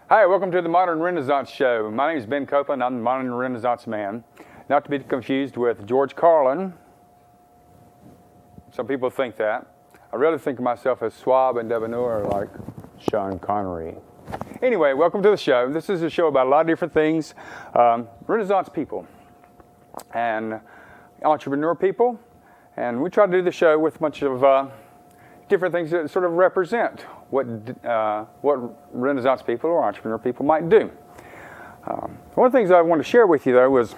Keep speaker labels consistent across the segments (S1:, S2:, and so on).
S1: Hi, welcome to the Modern Renaissance Show. My name is Ben Copeland. I'm the Modern Renaissance Man. Not to be confused with George Carlin. Some people think that. I really think of myself as suave and debonair like Sean Connery. Anyway, welcome to the show. This is a show about a lot of different things. Renaissance people and entrepreneur people. And we try to do the show with a bunch of different things that sort of represent what Renaissance people or entrepreneur people might do. One of the things I want to share with you, though, was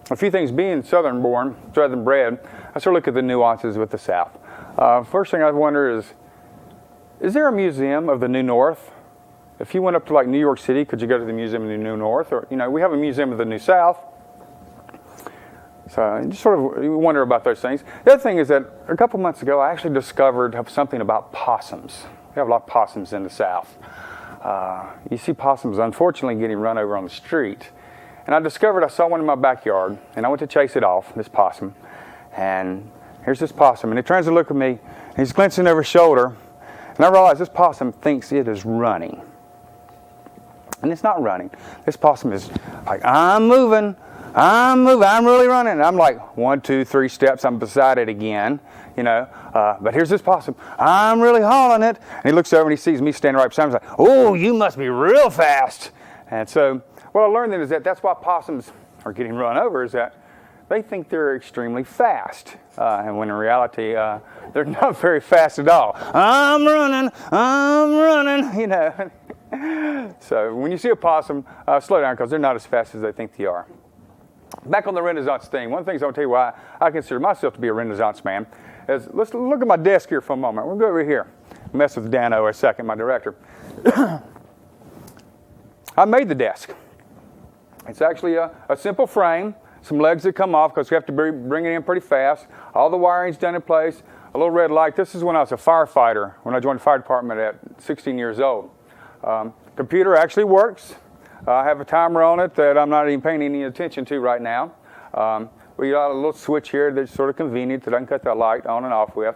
S1: a few things. Being Southern born, Southern bred, I sort of look at the nuances with the South. First thing I wonder is there a museum of the New North? If you went up to like New York City, could you go to the Museum of the New North? Or, we have a Museum of the New South. So I just sort of wonder about those things. The other thing is that a couple months ago, I actually discovered something about possums. We have a lot of possums in the South. You see possums, unfortunately, getting run over on the street. And I saw one in my backyard, and I went to chase it off, this possum. And here's this possum, and he turns to look at me, and he's glancing over his shoulder, and I realize this possum thinks it is running. And it's not running. This possum is like, I'm moving, I'm really running. And I'm like 1, 2, 3 steps, I'm beside it again, But here's this possum, I'm really hauling it. And he looks over and he sees me standing right beside him. He's like, oh, you must be real fast. And so what I learned then is that's why possums are getting run over, is that they think they're extremely fast. And when in reality, they're not very fast at all. I'm running, So when you see a possum, slow down, because they're not as fast as they think they are. Back on the Renaissance theme, one of the things I want to tell you why I consider myself to be a Renaissance man is, let's look at my desk here for a moment. We'll go over here. Mess with Dano a second, my director. I made the desk. It's actually a simple frame, some legs that come off because we have to bring it in pretty fast. All the wiring's done in place. A little red light. This is when I was a firefighter, when I joined the fire department at 16 years old. Computer actually works. I have a timer on it that I'm not even paying any attention to right now. We got a little switch here that's sort of convenient that I can cut that light on and off with.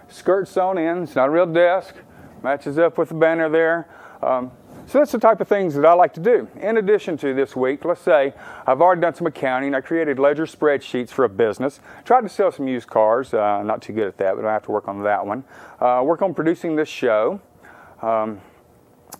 S1: Skirt sewn in. It's not a real desk. Matches up with the banner there. So that's the type of things that I like to do. In addition to this week, let's say I've already done some accounting. I created ledger spreadsheets for a business. Tried to sell some used cars. Not too good at that, but I have to work on that one. Work on producing this show.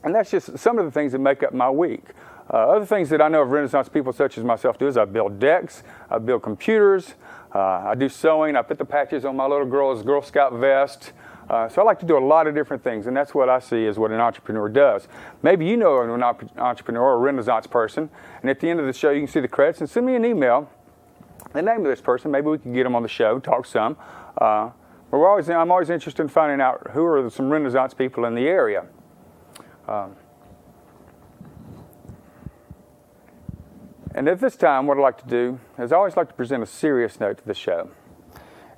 S1: And that's just some of the things that make up my week. Other things that I know of Renaissance people such as myself do is I build decks, I build computers, I do sewing, I put the patches on my little girl's Girl Scout vest. So I like to do a lot of different things, and that's what I see as what an entrepreneur does. Maybe you know an entrepreneur or a Renaissance person, and at the end of the show you can see the credits and send me an email, the name of this person. Maybe we can get them on the show, talk some. I'm always interested in finding out who are some Renaissance people in the area. And at this time, what I like to do is I always like to present a serious note to the show.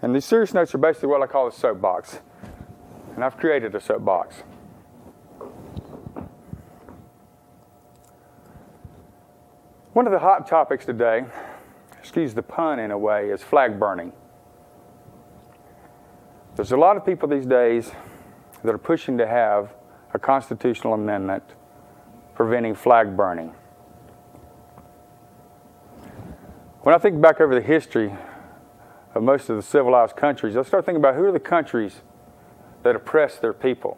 S1: And these serious notes are basically what I call a soapbox. And I've created a soapbox. One of the hot topics today, excuse the pun in a way, is flag burning. There's a lot of people these days that are pushing to have a constitutional amendment preventing flag burning. When I think back over the history of most of the civilized countries, I start thinking about who are the countries that oppress their people.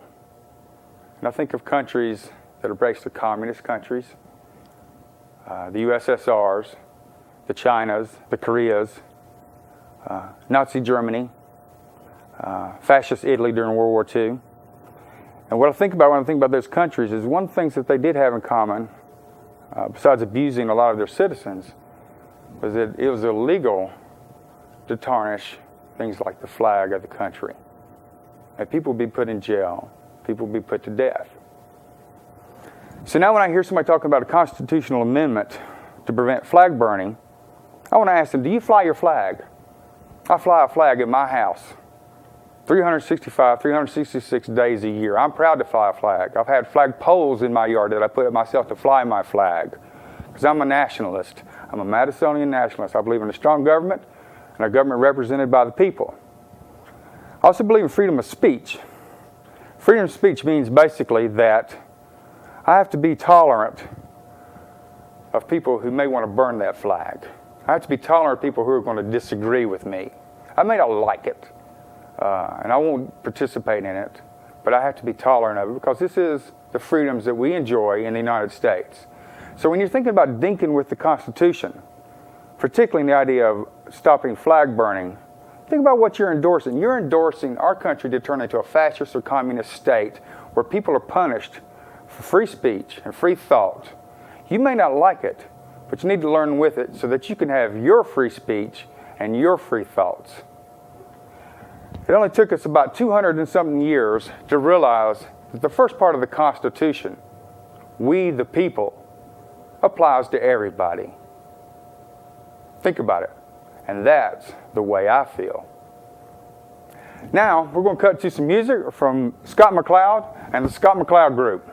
S1: And I think of countries that are basically communist countries. the USSRs, the Chinas, the Koreas, Nazi Germany, fascist Italy during World War II. And what I think about when I think about those countries is one of the things that they did have in common, besides abusing a lot of their citizens, was that it was illegal to tarnish things like the flag of the country. And people would be put in jail. People would be put to death. So now when I hear somebody talking about a constitutional amendment to prevent flag burning, I want to ask them, do you fly your flag? I fly a flag at my house 365, 366 days a year. I'm proud to fly a flag. I've had flag poles in my yard that I put up myself to fly my flag because I'm a nationalist. I'm a Madisonian nationalist. I believe in a strong government and a government represented by the people. I also believe in freedom of speech. Freedom of speech means basically that I have to be tolerant of people who may want to burn that flag. I have to be tolerant of people who are going to disagree with me. I may not like it, and I won't participate in it, but I have to be tolerant of it because this is the freedoms that we enjoy in the United States. So when you're thinking about dinking with the Constitution, particularly in the idea of stopping flag burning, think about what you're endorsing. You're endorsing our country to turn into a fascist or communist state where people are punished for free speech and free thought. You may not like it, but you need to learn with it so that you can have your free speech and your free thoughts. It only took us about 200 and something years to realize that the first part of the Constitution, we the people, applies to everybody. Think about it. And that's the way I feel. Now, we're going to cut to some music from SMcCloud and the SMcCloud Group.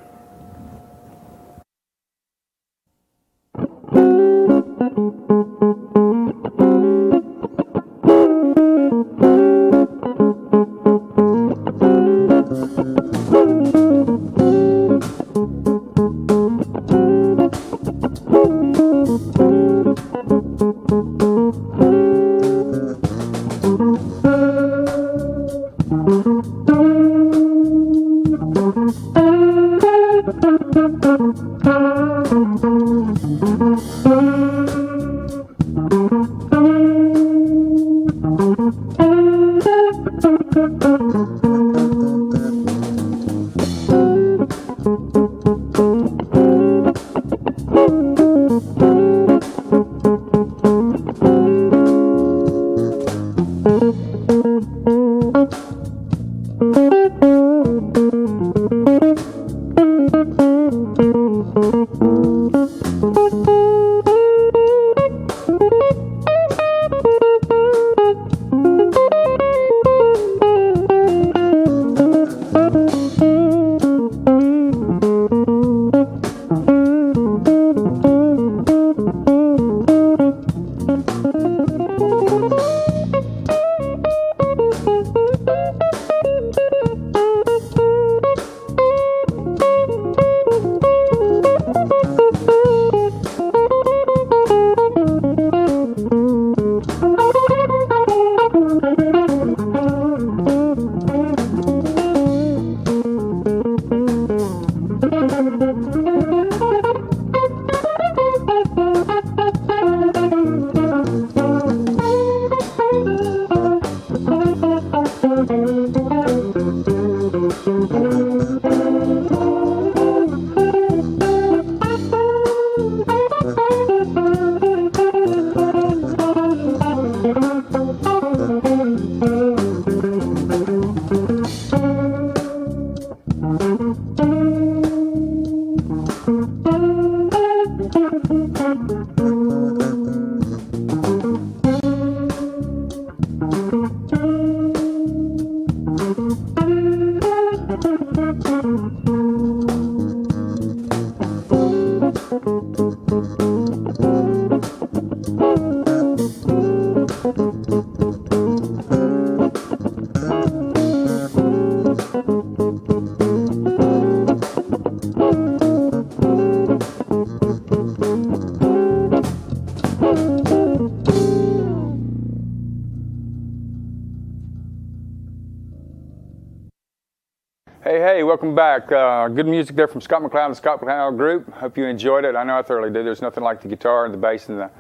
S1: back. Good music there from SMcCloud and the SMcCloud group. Hope you enjoyed it. I know I thoroughly did. There's nothing like the guitar and the bass and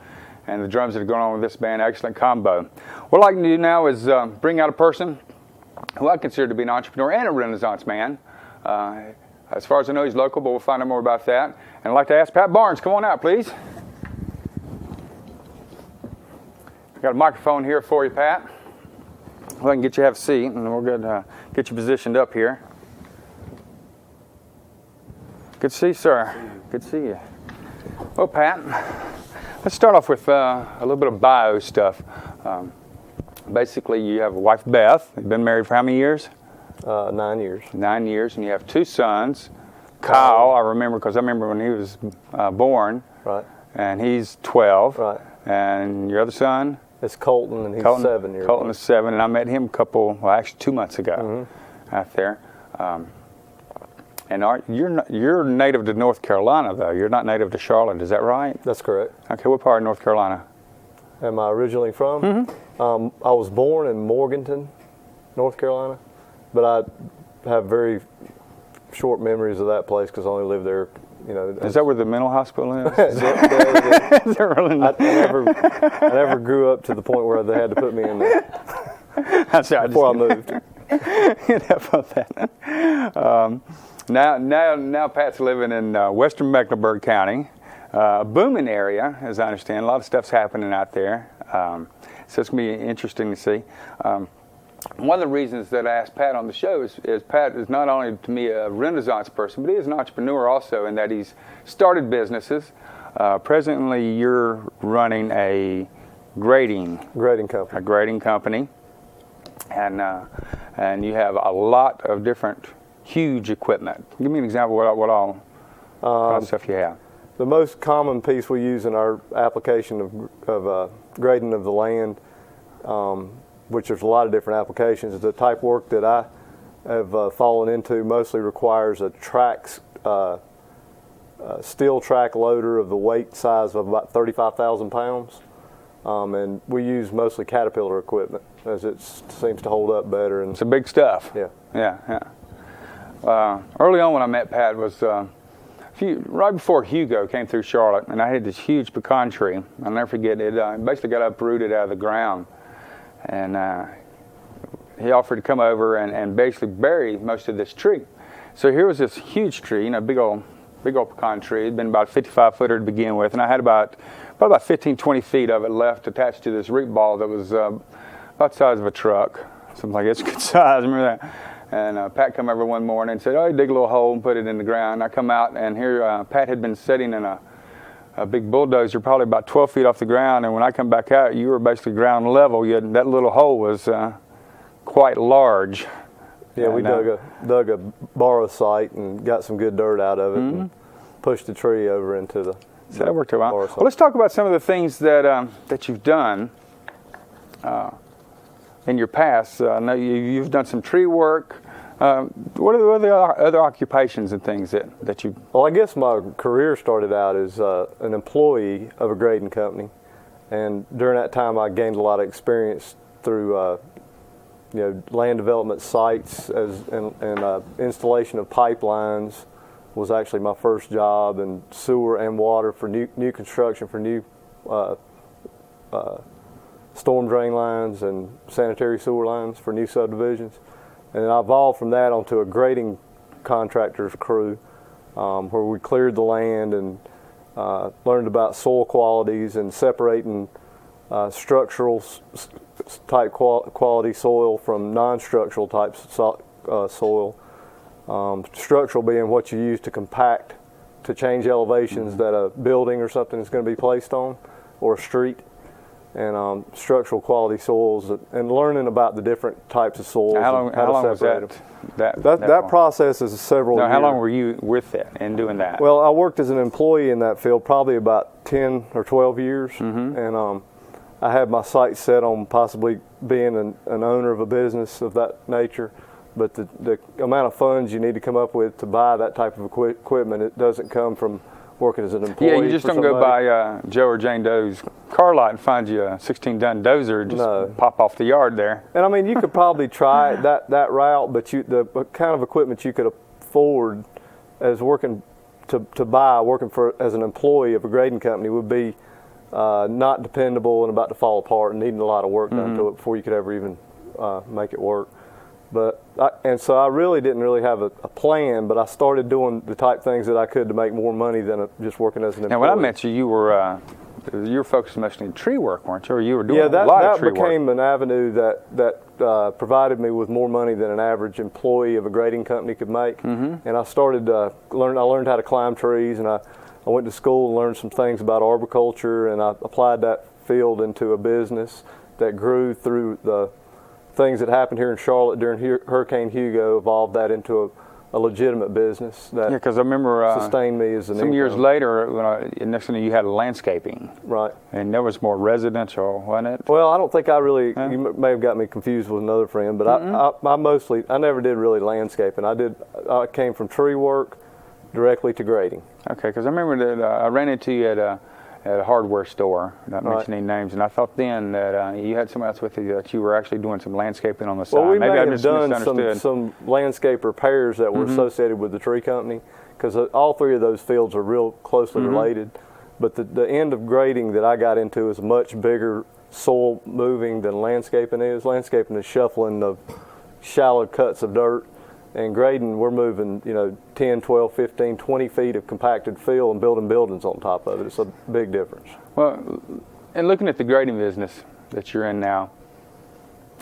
S1: the drums that are going on with this band. Excellent combo. What I'd like to do now is bring out a person who I consider to be an entrepreneur and a Renaissance man. As far as I know, he's local, but we'll find out more about that. And I'd like to ask PBarnes, come on out, please. Got a microphone here for you, Pat. Well, I can get you to have a seat, and we're going to get you positioned up here. Good to see you, sir. Good to see you. Well, Pat, let's start off with a little bit of bio stuff. Basically, you have a wife, Beth. You've been married for how many years?
S2: 9 years.
S1: 9 years, and you have 2 sons. Kyle, I remember, because I remember when he was born.
S2: Right.
S1: And he's 12.
S2: Right.
S1: And your other son?
S2: It's Colton, and he's 7 years old.
S1: Colton is 7, and I met him actually 2 months ago out there. And you're native to North Carolina, though. You're not native to Charlotte, is that right?
S2: That's correct.
S1: Okay, what part of North Carolina?
S2: Am I originally from? I was born in Morganton, North Carolina, but I have very short memories of that place because I only lived there. You know,
S1: is that where the mental hospital is?
S2: Is it really not? I never grew up to the point where they had to put me in there. Before I moved.
S1: Now Pat's living in western Mecklenburg County, a booming area, as I understand. A lot of stuff's happening out there, so it's going to be interesting to see. One of the reasons that I asked Pat on the show is Pat is not only to me a Renaissance person, but he is an entrepreneur also in that he's started businesses. Presently, you're running a grading company, and you have a lot of different huge equipment. Give me an example of what all kind of stuff you have.
S2: The most common piece we use in our application of grading of the land, which there's a lot of different applications. The type work that I have fallen into mostly requires a steel track loader of the weight size of about 35,000 pounds. And we use mostly Caterpillar equipment as it seems to hold up better. And
S1: it's big stuff.
S2: Yeah.
S1: Early on when I met Pat was right before Hugo came through Charlotte, and I had this huge pecan tree. I'll never forget it. Basically got uprooted out of the ground. And he offered to come over and basically bury most of this tree. So here was this huge tree, big old pecan tree. It'd been about 55-footer to begin with, and I had about 15, 20 feet of it left attached to this root ball that was about the size of a truck, something like that. It's a good size. Remember that? And Pat come over one morning and said, "Oh, you dig a little hole and put it in the ground." I come out, and here Pat had been sitting in a big bulldozer, probably about 12 feet off the ground, and when I come back out, you were basically ground level. That little hole was quite large.
S2: Yeah, we dug a borrow site and got some good dirt out of it and pushed the tree over into the.
S1: So that worked out well. Well, let's talk about some of the things that you've done in your past. I know you've done some tree work. What are the other occupations and things that you?
S2: Well, I guess my career started out as an employee of a grading company, and during that time I gained a lot of experience through land development sites and installation of pipelines was actually my first job, and sewer and water for new construction for new storm drain lines and sanitary sewer lines for new subdivisions. And I evolved from that onto a grading contractor's crew where we cleared the land and learned about soil qualities and separating structural type quality soil from non-structural type soil. Structural being what you use to compact to change elevations that a building or something is going to be placed on, or a street. And structural quality soils, and learning about the different types of soils.
S1: How long was
S2: that process is several years.
S1: How long were you with that and doing that?
S2: Well, I worked as an employee in that field probably about 10 or 12 years, and I had my sights set on possibly being an owner of a business of that nature. But the amount of funds you need to come up with to buy that type of equipment, it doesn't come from working as an employee.
S1: Yeah, you just don't go by Joe or Jane Doe's car lot and find you a 16-ton dozer, just pop off the yard there.
S2: And I mean, you could probably try that route, but the kind of equipment you could forward as working as an employee of a grading company would be not dependable and about to fall apart and needing a lot of work done to it before you could ever even make it work. So I really didn't have a plan, but I started doing the type things that I could to make more money than just working as an employee.
S1: Now, when I met you, you were focused mostly on tree work, weren't you? Or you were doing a lot of tree work.
S2: Yeah, that became an avenue that provided me with more money than an average employee of a grading company could make. And I started I learned how to climb trees, and I went to school and learned some things about arboriculture, and I applied that field into a business that grew through the things that happened here in Charlotte during Hurricane Hugo, evolved that into a legitimate business that
S1: because I remember
S2: sustained me as an
S1: some
S2: income.
S1: years later, when next thing you had landscaping,
S2: right? And
S1: there was more residential, wasn't it?
S2: Well, I don't think I really. You may have got me confused with another friend, but I never did really landscaping. I came from tree work directly to grading.
S1: Okay, because I remember that I ran into you at a hardware store, not mentioning names, and I thought then that you had someone else with you that you were actually doing some landscaping on the side.
S2: Well, we
S1: Maybe
S2: may
S1: I
S2: have done some landscape repairs that were associated with the tree company, because all three of those fields are real closely related. But the end of grading that I got into is much bigger soil moving than landscaping is. Landscaping is shuffling the shallow cuts of dirt. And grading, we're moving, 10, 12, 15, 20 feet of compacted fill and building buildings on top of it. It's a big difference.
S1: Well, and looking at the grading business that you're in now,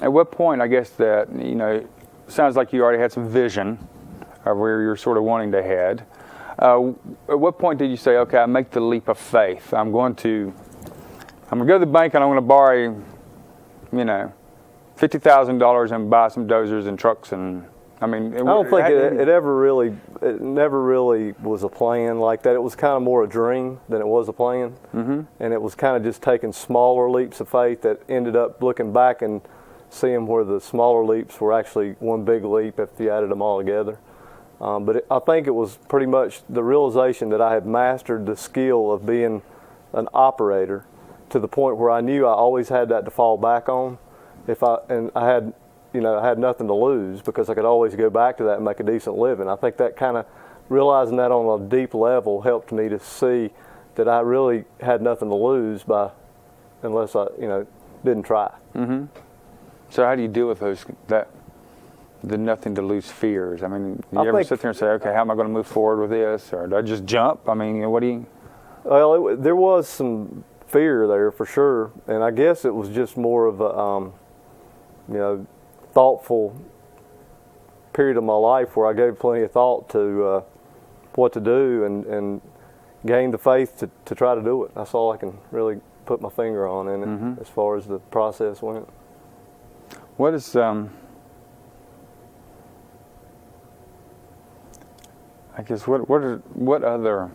S1: at what point, I guess that, it sounds like you already had some vision of where you're sort of wanting to head. At what point did you say, okay, I make the leap of faith. I'm going to go to the bank and I'm going to borrow, $50,000 and buy some dozers and trucks and I don't
S2: think it never really was a plan like that. It was kind of more a dream than it was a plan. And it was kind of just taking smaller leaps of faith that ended up looking back and seeing where the smaller leaps were actually one big leap if you added them all together. I think it was pretty much the realization that I had mastered the skill of being an operator to the point where I knew I always had that to fall back on. I had nothing to lose because I could always go back to that and make a decent living. I think that kind of realizing that on a deep level helped me to see that I really had nothing to lose unless I, didn't try.
S1: So how do you deal with the nothing to lose fears? You ever sit there and say, okay, how am I going to move forward with this? Or do I just jump? What do you?
S2: Well, there was some fear there for sure. And I guess it was just more of a, thoughtful period of my life where I gave plenty of thought to what to do and gained the faith to try to do it. That's all I can really put my finger on in it as far as the process went.
S1: What is I guess what other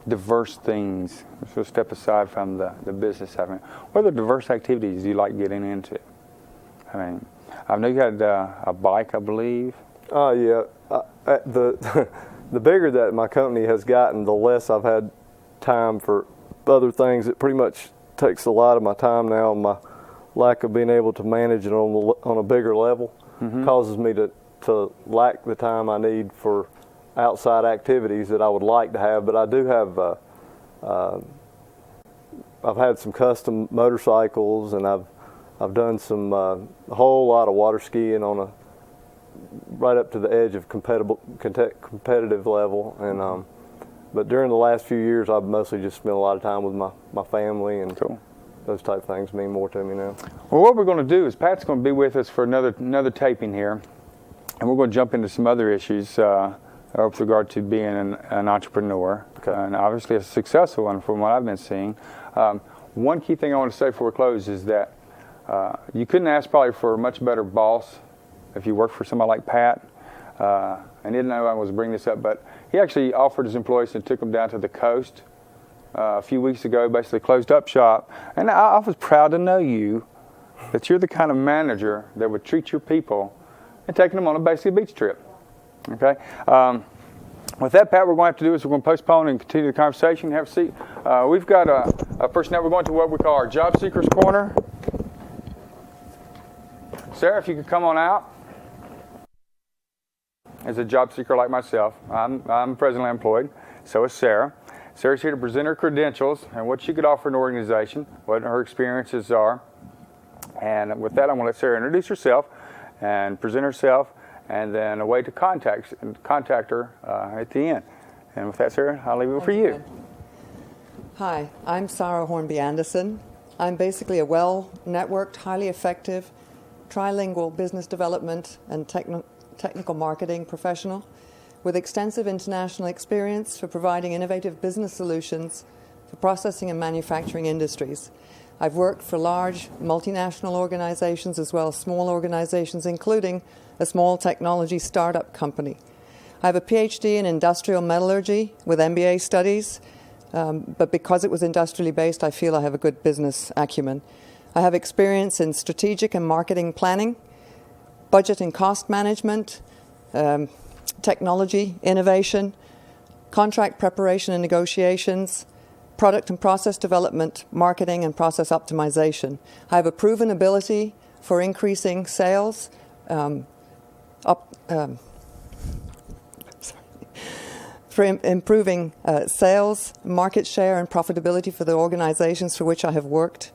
S1: diverse things, so step aside from the business having, what other diverse activities do you like getting into? I know you had a bike, I believe.
S2: Yeah. The bigger that my company has gotten, the less I've had time for other things. It pretty much takes a lot of my time now. My lack of being able to manage it on a bigger level causes me to lack the time I need for outside activities that I would like to have. But I do have. I've had some custom motorcycles, and I've done some a whole lot of water skiing right up to the edge of competitive level, and but during the last few years, I've mostly just spent a lot of time with my family, and those type of things mean more to me now.
S1: Well, what we're going to do is Pat's going to be with us for another taping here, and we're going to jump into some other issues with regard to being an entrepreneur, and obviously a successful one from what I've been seeing. One key thing I want to say before we close is that you couldn't ask probably for a much better boss if you worked for somebody like Pat. I didn't know I was bringing this up, but he actually offered his employees and took them down to the coast a few weeks ago, basically closed up shop. And I was proud to know that you're the kind of manager that would treat your people and taking them on basically a beach trip. Okay. With that, Pat, what we're going to have to do is we're going to postpone and continue the conversation. Have a seat. We've got first now we're going to what we call our Job Seekers Corner. Sarah, if you could come on out. is a job seeker like myself. I'm presently employed, so is Sarah. Sarah's here to present her credentials and what she could offer an organization, what her experiences are. And with that, I'm going to let Sarah introduce herself and present herself, and then a way to contact her at the end. And with that, Sarah, I'll leave it for you.
S3: Hi, I'm Sarah Hornby Anderson. I'm basically a well-networked, highly effective, trilingual business development and technical marketing professional with extensive international experience for providing innovative business solutions for processing and manufacturing industries. I've worked for large multinational organizations as well as small organizations, including a small technology startup company. I have a PhD in industrial metallurgy with MBA studies, but because it was industrially based, I feel I have a good business acumen. I have experience in strategic and marketing planning, budget and cost management, technology, innovation, contract preparation and negotiations, product and process development, marketing and process optimization. I have a proven ability for increasing sales, for improving sales, market share, and profitability for the organizations for which I have worked.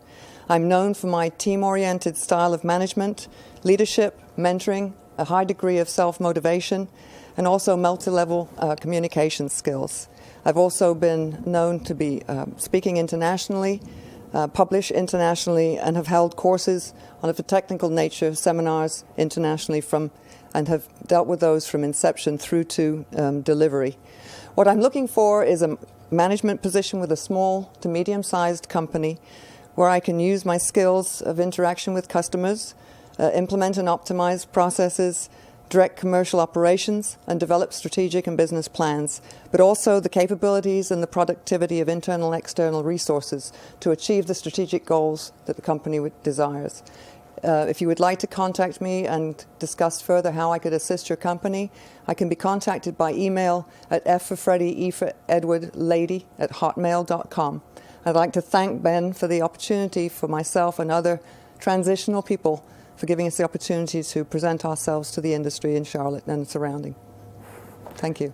S3: I'm known for my team-oriented style of management, leadership, mentoring, a high degree of self-motivation, and also multi-level communication skills. I've also been known to be speaking internationally, publish internationally, and have held courses on a technical nature, seminars internationally and have dealt with those from inception through to delivery. What I'm looking for is a management position with a small to medium-sized company where I can use my skills of interaction with customers, implement and optimize processes, direct commercial operations, and develop strategic and business plans, but also the capabilities and the productivity of internal and external resources to achieve the strategic goals that the company desires. If you would like to contact me and discuss further how I could assist your company, I can be contacted by email at f-for-Freddy-E-for-Edward-Lady@hotmail.com. I'd like to thank Ben for the opportunity for myself and other transitional people for giving us the opportunity to present ourselves to the industry in Charlotte and surrounding. Thank you.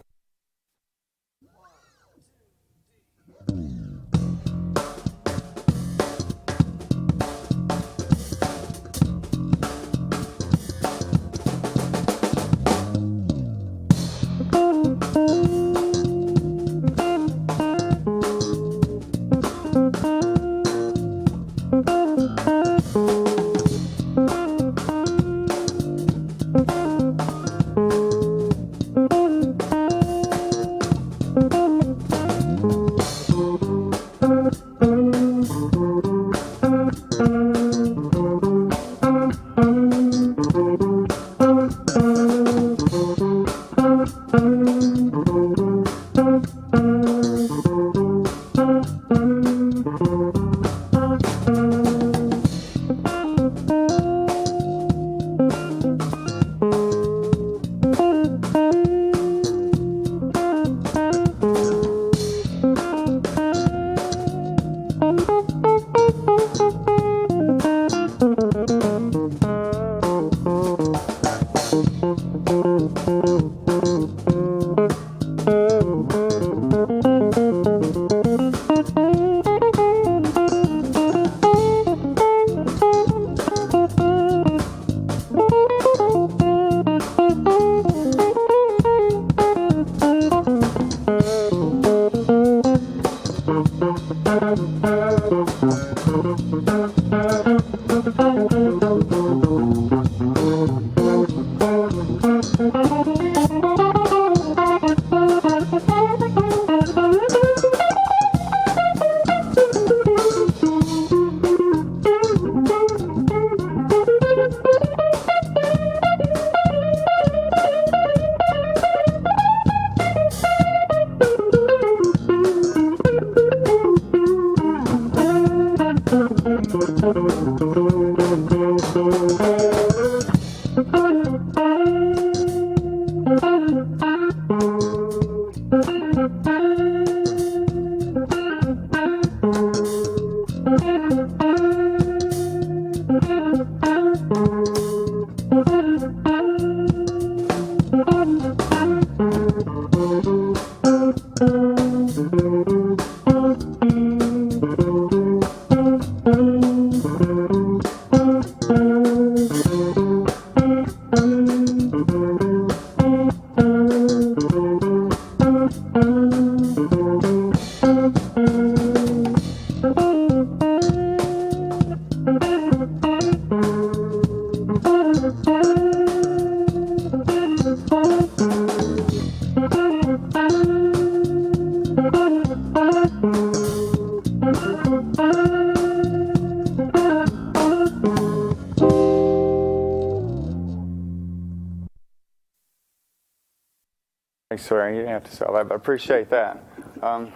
S1: Thanks, sir. You didn't have to sell that, but I appreciate that. And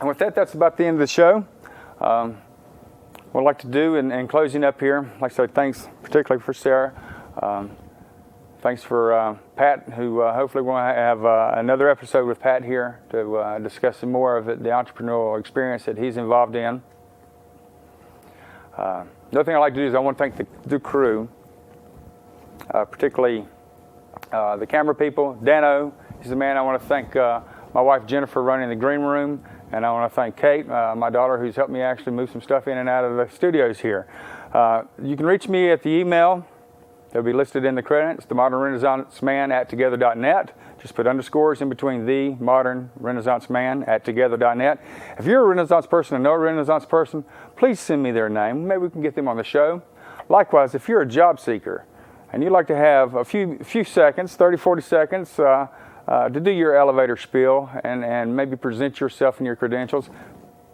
S1: with that, that's about the end of the show. What I'd like to do in closing up here, like I said, thanks particularly for Sarah. Thanks for Pat, who hopefully we'll have another episode with Pat here to discuss some more of the entrepreneurial experience that he's involved in. Another thing I'd like to do is I want to thank the crew, particularly the camera people. Dano is the man. I want to thank my wife Jennifer running the green room, and I want to thank Kate, my daughter, who's helped me actually move some stuff in and out of the studios here. You can reach me at the email that'll be listed in the credits, themodernrenaissanceman@together.net. Just put underscores in between themodernrenaissanceman@together.net. If you're a Renaissance person and know a Renaissance person, please send me their name. Maybe we can get them on the show. Likewise, if you're a job seeker and you'd like to have a few seconds, 30, 40 seconds, to do your elevator spiel and maybe present yourself and your credentials,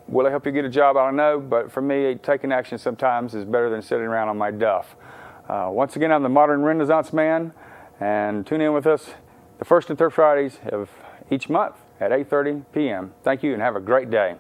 S1: will it help you get a job? I don't know, but for me, taking action sometimes is better than sitting around on my duff. Once again, I'm the Modern Renaissance Man, and tune in with us the first and third Fridays of each month at 8:30 p.m. Thank you, and have a great day.